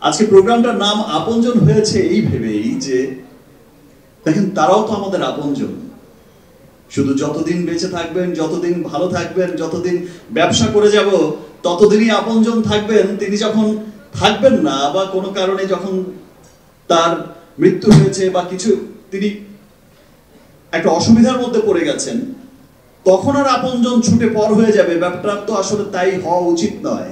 আজকে প্রোগ্রামটার নাম আপনজন হয়েছে এই ভেবেই যে দেখেন তারাও তো আমাদের আপনজন। শুধু যতদিন বেঁচে থাকবেন, যতদিন ভালো থাকবেন, যতদিন ব্যবসা করে যাব ততদিনই আপনজন থাকবেন। তিনি যখন থাকবেন না বা কোনো কারণে যখন তার মৃত্যু হয়েছে বা কিছু তিনি একটা অসুবিধার মধ্যে পড়ে গেছেন, তখন আর আপনজন ছুটে পর হয়ে যাবে, ব্যাপারটা তো আসলে তাই হওয়া উচিত নয়।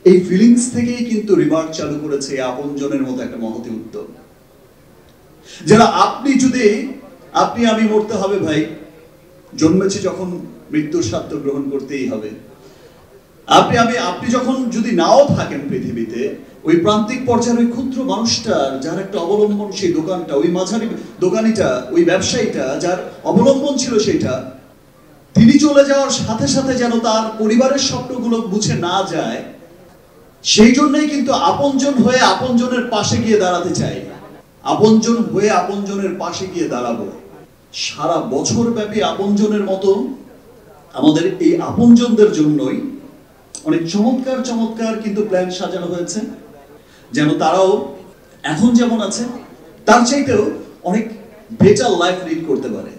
এই ফিলিংস থেকেই কিন্তু রিমার্ক চালু করেছে আপনজনের মতো একটা মহতি উদ্যোগ। যারা আপনি আমি মরতে হবে ভাই, জন্মেছি যখন মৃত্যুর স্বাদ গ্রহণ করতেই হবে। আপনি যখন যদি নাও থাকেন পৃথিবীতে, ওই প্রান্তিক পর্যায়ের ওই ক্ষুদ্র মানুষটার যার একটা অবলম্বন সেই দোকানটা, ওই মাঝারি দোকানিটা, ওই ব্যবসায়ীটা যার অবলম্বন ছিল সেইটা, তিনি চলে যাওয়ার সাথে সাথে যেন তার পরিবারের স্বপ্নগুলো মুছে না যায়, সেই জন্যই কিন্তু আপনজন হয়ে আপনজনের পাশে গিয়ে দাঁড়াতে চাই। আপনজন হয়ে আপনজনের পাশে গিয়ে দাঁড়াবো। সারা বছর ব্যাপী আপনজনের মতো আমাদের এই আপনজনদের জন্যই অনেক চমৎকার চমৎকার কিন্তু প্ল্যান সাজানো হয়েছে, যেন তারাও এখন যেমন আছে তার চাইতেও অনেক বেটার লাইফ লিড করতে পারে,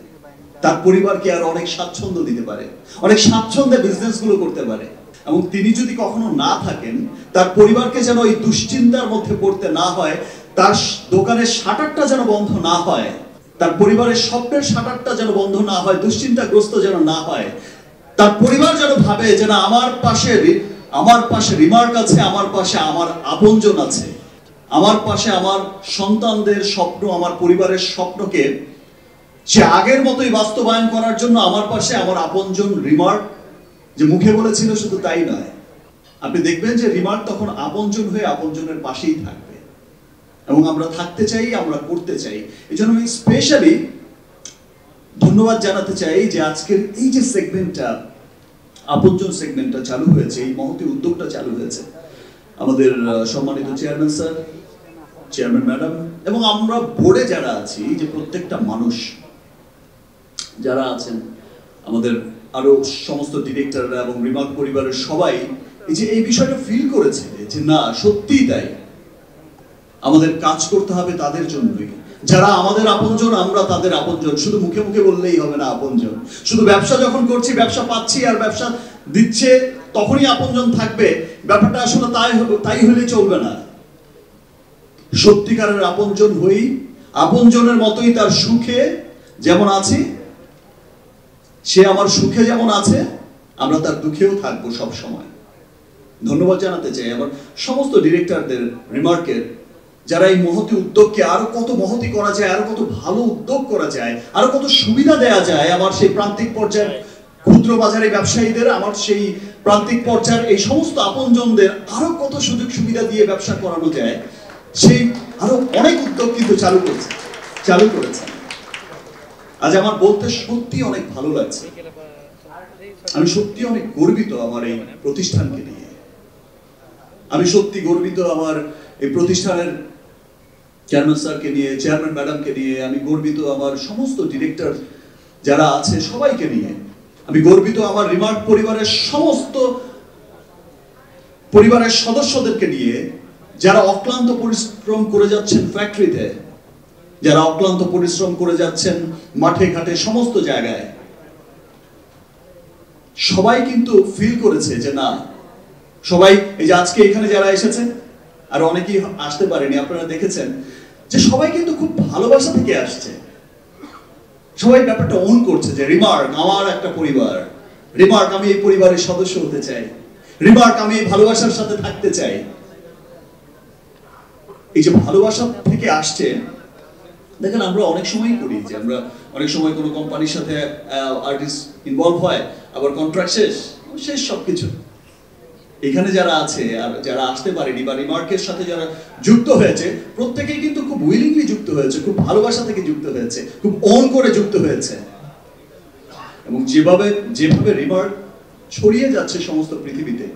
তার পরিবারকে আরো অনেক স্বাচ্ছন্দ্য দিতে পারে, অনেক স্বাচ্ছন্দ্যে বিজনেস গুলো করতে পারে। এবং তিনি যদি কখনো না থাকেন, তার পরিবারকে যেন এই দুশ্চিন্তার মধ্যে পড়তে না হয়, তার দোকানের শাটারটা যেন বন্ধ না হয়, তার পরিবারের স্বপ্নের শাটারটা যেন বন্ধ না হয়, দুশ্চিন্তাগ্রস্ত যেন না হয়। তার পরিবার যেন ভাবে যে না, আমার পাশে রিমার্ক আছে, আমার পাশে আমার আপনজন আছে, আমার পাশে আমার সন্তানদের স্বপ্ন, আমার পরিবারের স্বপ্নকে সে আগের মতোই বাস্তবায়ন করার জন্য আমার পাশে আমার আপনজন রিমার্ক যে মুখে বলেছিল শুধু তাই নয়, আপনি দেখবেন যে রিমার্ক তখন আপনজন হয়ে আপনজনের পাশেই থাকবে। এবং আমরা থাকতে চাই, আমরা করতে চাই। এই জন্য আমি স্পেশালি ধন্যবাদ জানাতে চাই যে আজকের এই যে সেগমেন্টটা, আপনজন সেগমেন্টটা চালু হয়েছে, এই মহতি উদ্যোগটা চালু হয়েছে, আমাদের সম্মানিত চেয়ারম্যান স্যার, চেয়ারম্যান ম্যাডাম এবং আমরা বোর্ডে যারা আছি, যে প্রত্যেকটা মানুষ যারা আছেন, আমাদের আরো সমস্ত ডিরেক্টররা এবং রিমার্ক পরিবারের সবাই এই বিষয়টা ফিল করেছে যে না, সত্যিই তাই, আমাদের কাজ করতে হবে তাদের জন্যই। যারা আমাদের আপনজন, আমরা তাদের আপনজন। শুধু মুখে মুখে বললেই হবে না আপনজন। শুধু ব্যবসা যখন করছি, ব্যবসা পাচ্ছি আর ব্যবসা দিচ্ছে তখনই আপনজন থাকবে, ব্যাপারটা আসলে তাই হলে চলবে না। সত্যিকারের আপনজন হই, আপনজনের মতোই তার সুখে যেমন আছি, সে আমার সুখে যেমন আছে, আমরা তার দুঃখেও থাকবো সব সময়। ধন্যবাদ জানাতে চাই আমার সমস্ত ডিরেক্টরদের, রিমার্কের, যারা এই মহতি উদ্যোগকে আরো কত মহতি করা যায়, আরো কত ভালো উদ্যোগ করা যায়, আরো কত সুবিধা দেয়া যায় আমার সেই প্রান্তিক পর্যায়ের ক্ষুদ্র বাজারে ব্যবসায়ীদের, আমার সেই প্রান্তিক পর্যায়ের এই সমস্ত আপনজনদের আরো কত সুযোগ সুবিধা দিয়ে ব্যবসা করানো যায়, সেই আরো অনেক উদ্যোগ কিন্তু চালু করেছে। আজ আমার বলতে সত্যি অনেক ভালো লাগছে, আমি সত্যি অনেক গর্বিত আমার এই প্রতিষ্ঠানকে নিয়ে। আমি সত্যি গর্বিত আমার এই প্রতিষ্ঠানের চেয়ারম্যান স্যারকে নিয়ে, চেয়ারম্যান ম্যাডামকে নিয়ে। আমি গর্বিত আমার সমস্ত ডিরেক্টর যারা আছে সবাইকে নিয়ে। আমি গর্বিত আমার রিমার্ক পরিবারের সমস্ত পরিবারের সদস্যদেরকে নিয়ে, যারা অক্লান্ত পরিশ্রম করে যাচ্ছেন ফ্যাক্টরিতে, যারা অক্লান্ত পরিশ্রম করে যাচ্ছেন মাঠে ঘাটে সমস্ত জায়গায়। সবাই কিন্তু ফিল করেছে যে না, সবাই এই যে আজকে এখানে যারা এসেছেন আর অনেকেই আসতে পারেনি, আপনারা দেখেছেন যে সবাই কিন্তু খুব ভালোবাসা থেকে আসছে। সবাই ব্যাপারটা ওন করছে যে রিমার্ক আমার একটা পরিবার, রিমার্ক আমি এই পরিবারের সদস্য হতে চাই, রিমার্ক আমি এই ভালোবাসার সাথে থাকতে চাই। এই যে ভালোবাসা থেকে আসছে, দেখেন আমরা অনেক সময় করি যে আমরা অনেক সময় কোনো কোম্পানির সাথে আর্টিস্ট ইনভলভ হয়, আবার কন্ট্রাক্ট শেষ সবকিছু। এখানে যারা আছে আর যারা আসতে পারেনি বা রিমার্কের সাথে যারা যুক্ত হয়েছে, প্রত্যেকেই কিন্তু খুব উইলিংলি যুক্ত হয়েছে, খুব ভালোবাসা থেকে যুক্ত হয়েছে, খুব অন করে যুক্ত হয়েছে। এবং যেভাবে রিমার্ক ছড়িয়ে যাচ্ছে সমস্ত পৃথিবীতে,